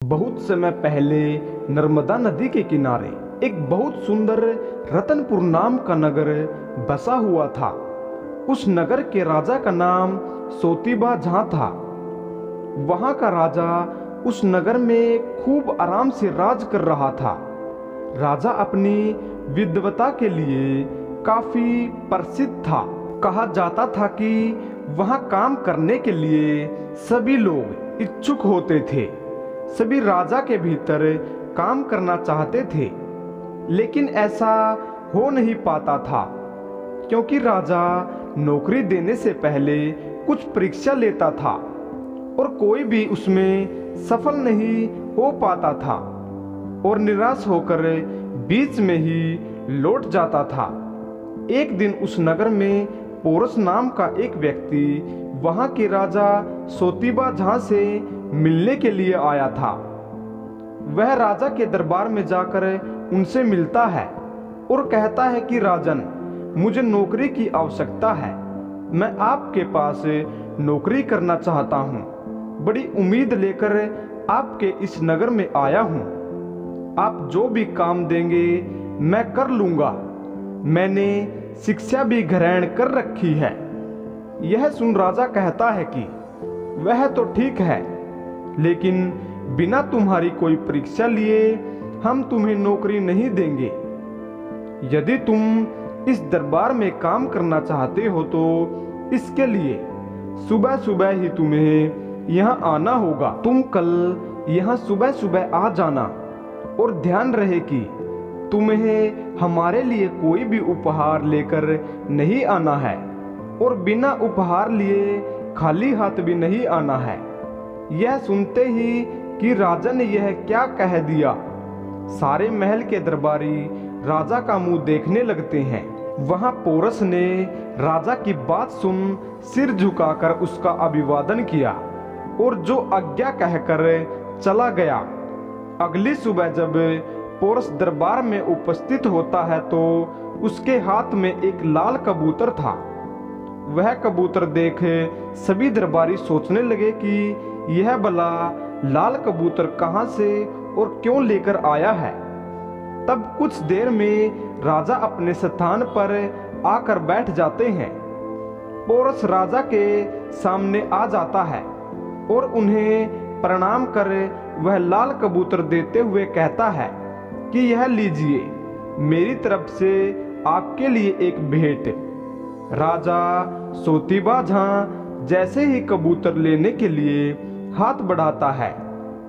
बहुत समय पहले नर्मदा नदी के किनारे एक बहुत सुंदर रतनपुर नाम का नगर बसा हुआ था। उस नगर के राजा का नाम सोतीबा झां था। वहां का राजा उस नगर में खूब आराम से राज कर रहा था। राजा अपनी विद्वता के लिए काफी प्रसिद्ध था। कहा जाता था कि वहां काम करने के लिए सभी लोग इच्छुक होते थे। सभी राजा के भीतर काम करना चाहते थे, लेकिन ऐसा हो नहीं पाता था क्योंकि राजा नौकरी देने से पहले कुछ परीक्षा लेता था और कोई भी उसमें सफल नहीं हो पाता था और निराश होकर बीच में ही लौट जाता था। एक दिन उस नगर में पोरस नाम का एक व्यक्ति वहां के राजा सोतीबा झां से मिलने के लिए आया था। वह राजा के दरबार में जाकर उनसे मिलता है और कहता है कि राजन, मुझे नौकरी की आवश्यकता है। मैं आपके पास नौकरी करना चाहता हूँ। बड़ी उम्मीद लेकर आपके इस नगर में आया हूँ। आप जो भी काम देंगे मैं कर लूँगा। मैंने शिक्षा भी ग्रहण कर रखी है। यह सुन राजा कहता है कि वह तो ठीक है, लेकिन बिना तुम्हारी कोई परीक्षा लिए हम तुम्हें नौकरी नहीं देंगे। यदि तुम इस दरबार में काम करना चाहते हो तो इसके लिए सुबह सुबह ही तुम्हें यहाँ आना होगा। तुम कल यहाँ सुबह सुबह आ जाना और ध्यान रहे कि तुम्हें हमारे लिए कोई भी उपहार लेकर नहीं आना है और बिना उपहार लिए खाली हाथ भी नहीं आना है। यह सुनते ही कि राजा ने यह क्या कह दिया, सारे महल के दरबारी राजा का मुंह देखने लगते हैं। वहां पोरस ने राजा की बात सुन सिर झुकाकर उसका अभिवादन किया और जो आज्ञा कहकर चला गया। अगली सुबह जब पोरस दरबार में उपस्थित होता है तो उसके हाथ में एक लाल कबूतर था। वह कबूतर देख सभी दरबारी सोचने लगे कि यह भला लाल कबूतर कहां से और क्यों लेकर आया है। तब कुछ देर में राजा अपने स्थान पर आकर बैठ जाते हैं। पोरस राजा के सामने आ जाता है और उन्हें प्रणाम कर वह लाल कबूतर देते हुए कहता है कि यह लीजिए, मेरी तरफ से आपके लिए एक भेंट। राजा सोतीबा झां जैसे ही कबूतर लेने के लिए हाथ बढ़ाता है,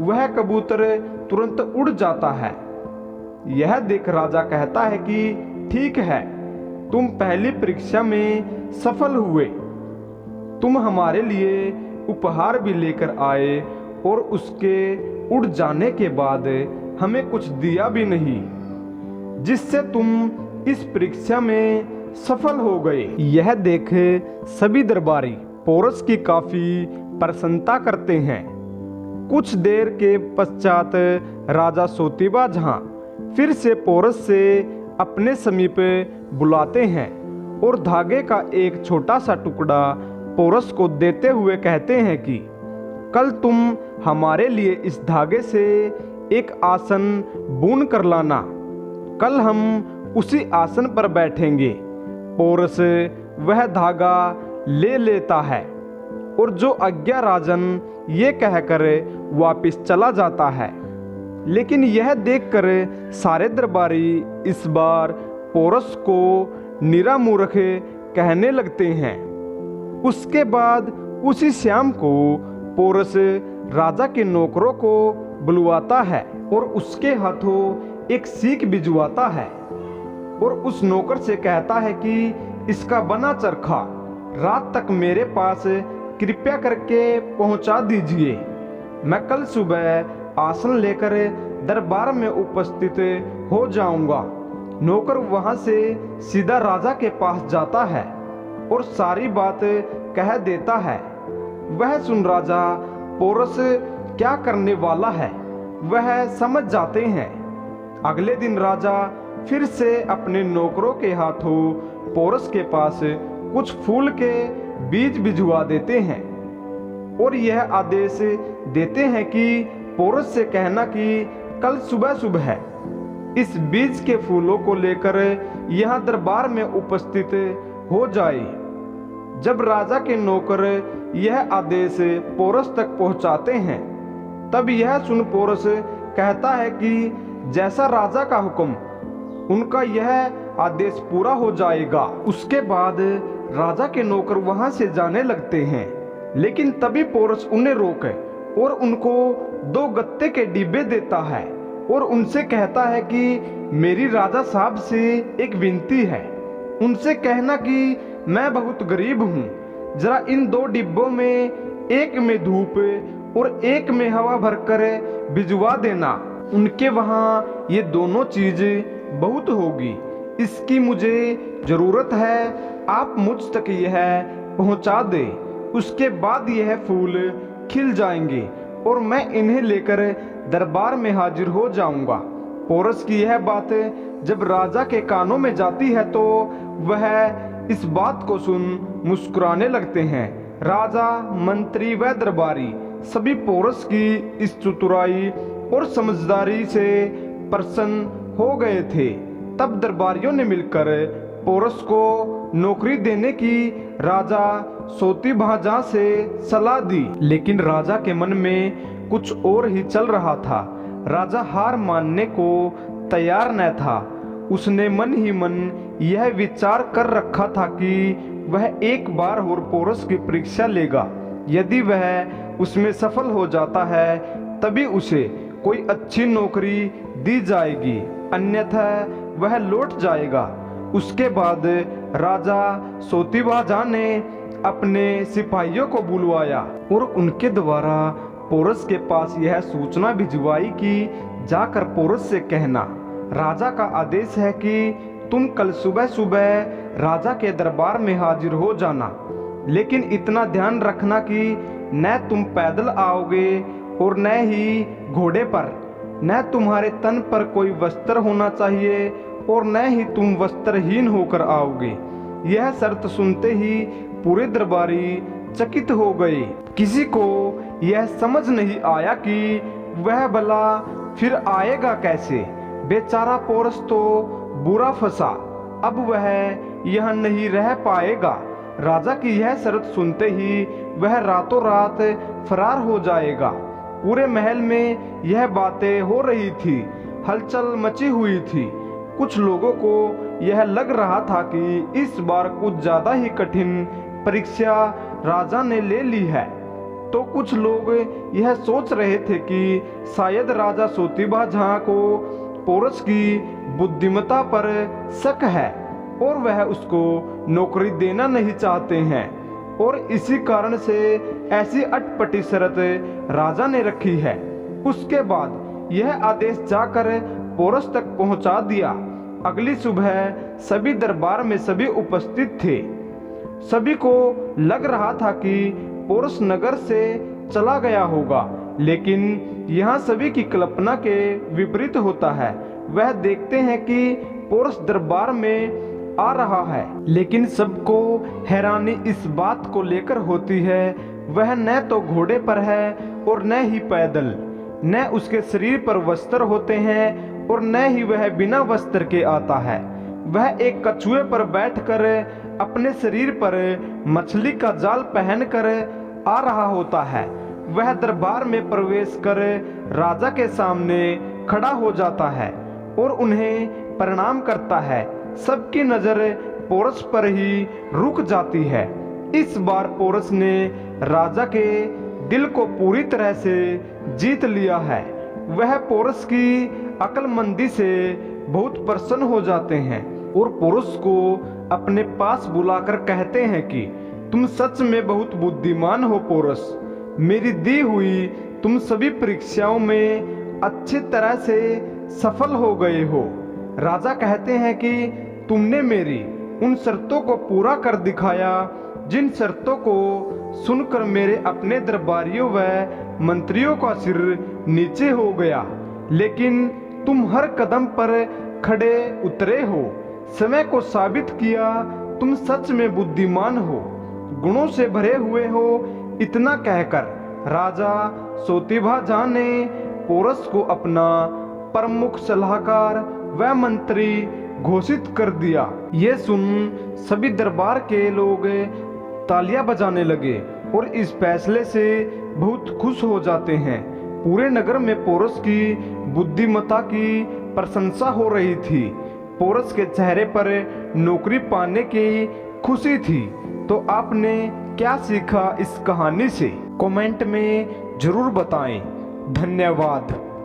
वह कबूतर तुरंत उड़ जाता है। यह देख राजा कहता है कि ठीक है, तुम पहली परीक्षा में सफल हुए। तुम हमारे लिए उपहार भी लेकर आए और उसके उड़ जाने के बाद हमें कुछ दिया भी नहीं, जिससे तुम इस परीक्षा में सफल हो गए। यह देख सभी दरबारी पोरस की काफी प्रशंसा करते हैं। कुछ देर के पश्चात राजा सोतीबा झां फिर से पोरस से अपने समीप बुलाते हैं और धागे का एक छोटा सा टुकड़ा पोरस को देते हुए कहते हैं कि कल तुम हमारे लिए इस धागे से एक आसन बुन कर लाना। कल हम उसी आसन पर बैठेंगे। पोरस वह धागा ले लेता है और जो आज्ञा राजन ये कहकर वापस चला जाता है। लेकिन यह देखकर सारे दरबारी इस बार पोरस को निरा मूर्ख कहने लगते हैं। उसके बाद उसी शाम को पोरस राजा के नौकरों को बुलवाता है और उसके हाथों एक सीख भिजवाता है और उस नौकर से कहता है कि इसका बना चरखा रात तक मेरे पास कृपया करके पहुंचा दीजिए। मैं कल सुबह आसन लेकर दरबार में उपस्थित हो जाऊंगा। नौकर वहां से सीधा राजा के पास जाता है और सारी बात कह देता है। वह सुन राजा पोरस क्या करने वाला है वह समझ जाते हैं। अगले दिन राजा फिर से अपने नौकरों के हाथों पोरस के पास कुछ फूल के बीज भिजवा देते हैं और यह आदेश देते हैं कि पोरस से कहना कि कल सुबह सुबह इस बीज के फूलों को लेकर यहाँ दरबार में उपस्थित हो जाए। जब राजा के नौकर यह आदेश पोरस तक पहुंचाते हैं, तब यह सुन पोरस कहता है कि जैसा राजा का हुक्म, उनका यह आदेश पूरा हो जाएगा। उसके बाद राजा के नौकर वहां से जाने लगते हैं, लेकिन तभी पोरस उन्हें रोके और उनको 2 गत्ते के डिब्बे देता है और उनसे कहता है कि मेरी राजा साहब से एक विनती है। उनसे कहना कि मैं बहुत गरीब हूँ, जरा इन 2 डिब्बों में एक में धूप और एक में हवा भरकर भिजवा देना। उनके वहाँ ये दोनों चीजें बहुत होगी, इसकी मुझे जरूरत है, आप मुझ तक यह पहुँचा दे। उसके बाद यह फूल खिल जाएंगे और मैं इन्हें लेकर दरबार में हाजिर हो जाऊंगा। पोरस की यह बात जब राजा के कानों में जाती है तो वह इस बात को सुन मुस्कुराने लगते हैं। राजा, मंत्री व दरबारी सभी पोरस की इस चतुराई और समझदारी से प्रसन्न हो गए थे। तब दरबारियों ने मिलकर पोरस को नौकरी देने की राजा सोतीबाजा से सलाह दी, लेकिन राजा के मन में कुछ और ही चल रहा था। राजा हार मानने को तैयार न था। उसने मन ही मन यह विचार कर रखा था कि वह एक बार और पोरस की परीक्षा लेगा। यदि वह उसमें सफल हो जाता है तभी उसे कोई अच्छी नौकरी दी जाएगी, अन्यथा वह लौट जाएगा। उसके बाद राजा सोतीबाजा ने अपने सिपाहियों को बुलवाया और उनके द्वारा पोरस के पास यह सूचना भिजवाई कि जाकर पोरस से कहना, राजा का आदेश है कि तुम कल सुबह सुबह राजा के दरबार में हाजिर हो जाना, लेकिन इतना ध्यान रखना कि न तुम पैदल आओगे और न ही घोड़े पर, न तुम्हारे तन पर कोई वस्त्र होना चाहिए और न ही तुम वस्त्रहीन होकर आओगे। यह शर्त सुनते ही पूरे दरबारी चकित हो गए। किसी को यह समझ नहीं आया कि वह भला फिर आएगा कैसे। बेचारा पोरस तो बुरा फंसा, अब वह यह नहीं रह पाएगा। राजा की यह शर्त सुनते ही वह रातों रात फरार हो जाएगा। पूरे महल में यह बातें हो रही थी, हलचल मची हुई थी। कुछ लोगों को यह लग रहा था कि इस बार कुछ ज्यादा ही कठिन परीक्षा राजा ने ले ली है। तो कुछ लोग यह सोच रहे थे कि शायद राजा सोतीबाजा को पोरस की बुद्धिमत्ता पर शक है और वह उसको नौकरी देना नहीं चाहते हैं, और इसी कारण से ऐसी अटपटी शर्त राजा ने रखी है। उसके बाद यह आदेश जाकर पोरस तक पहुंचा दिया। अगली सुबह सभी दरबार में सभी उपस्थित थे। सभी को लग रहा था कि पोरस नगर से चला गया होगा, लेकिन यहाँ सभी की कल्पना के विपरीत होता है। वह देखते हैं कि पोरस दरबार में आ रहा है, लेकिन सबको हैरानी इस बात को लेकर होती है, वह न तो घोड़े पर है और न ही पैदल, न उसके शरीर पर वस्त्र होते हैं और न ही वह बिना वस्त्र के आता है। वह एक कछुए पर बैठकर अपने शरीर पर मछली का जाल पहनकर आ रहा होता है। वह दरबार में प्रवेश कर राजा के सामने खड़ा हो जाता है और उन्हें प्रणाम करता है। सबकी नजर पोरस पर ही रुक जाती है। इस बार पोरस ने राजा के दिल को पूरी तरह से जीत लिया है। वह पोरस की अक्लमंदी से बहुत प्रसन्न हो जाते हैं और पोरस को अपने पास बुलाकर कहते हैं कि तुम सच में बहुत बुद्धिमान हो पोरस। मेरी दी हुई तुम सभी परीक्षाओं में अच्छी तरह से सफल हो गए हो। राजा कहते हैं कि तुमने मेरी उन शर्तों को पूरा कर दिखाया जिन शर्तों को सुनकर मेरे अपने दरबारियों व मंत्रियों का सिर नीचे हो गया, लेकिन तुम हर कदम पर खड़े उतरे हो, समय को साबित किया, तुम सच में बुद्धिमान हो, गुणों से भरे हुए हो। इतना कहकर राजा सोतीबाजा ने पोरस को अपना प्रमुख सलाहकार व मंत्री घोषित कर दिया। ये सुन सभी दरबार के लोग तालियां बजाने लगे और इस फैसले से बहुत खुश हो जाते हैं। पूरे नगर में पोरस की बुद्धिमत्ता की प्रशंसा हो रही थी। पोरस के चेहरे पर नौकरी पाने की खुशी थी। तो आपने क्या सीखा इस कहानी से? कमेंट में जरूर बताएं। धन्यवाद।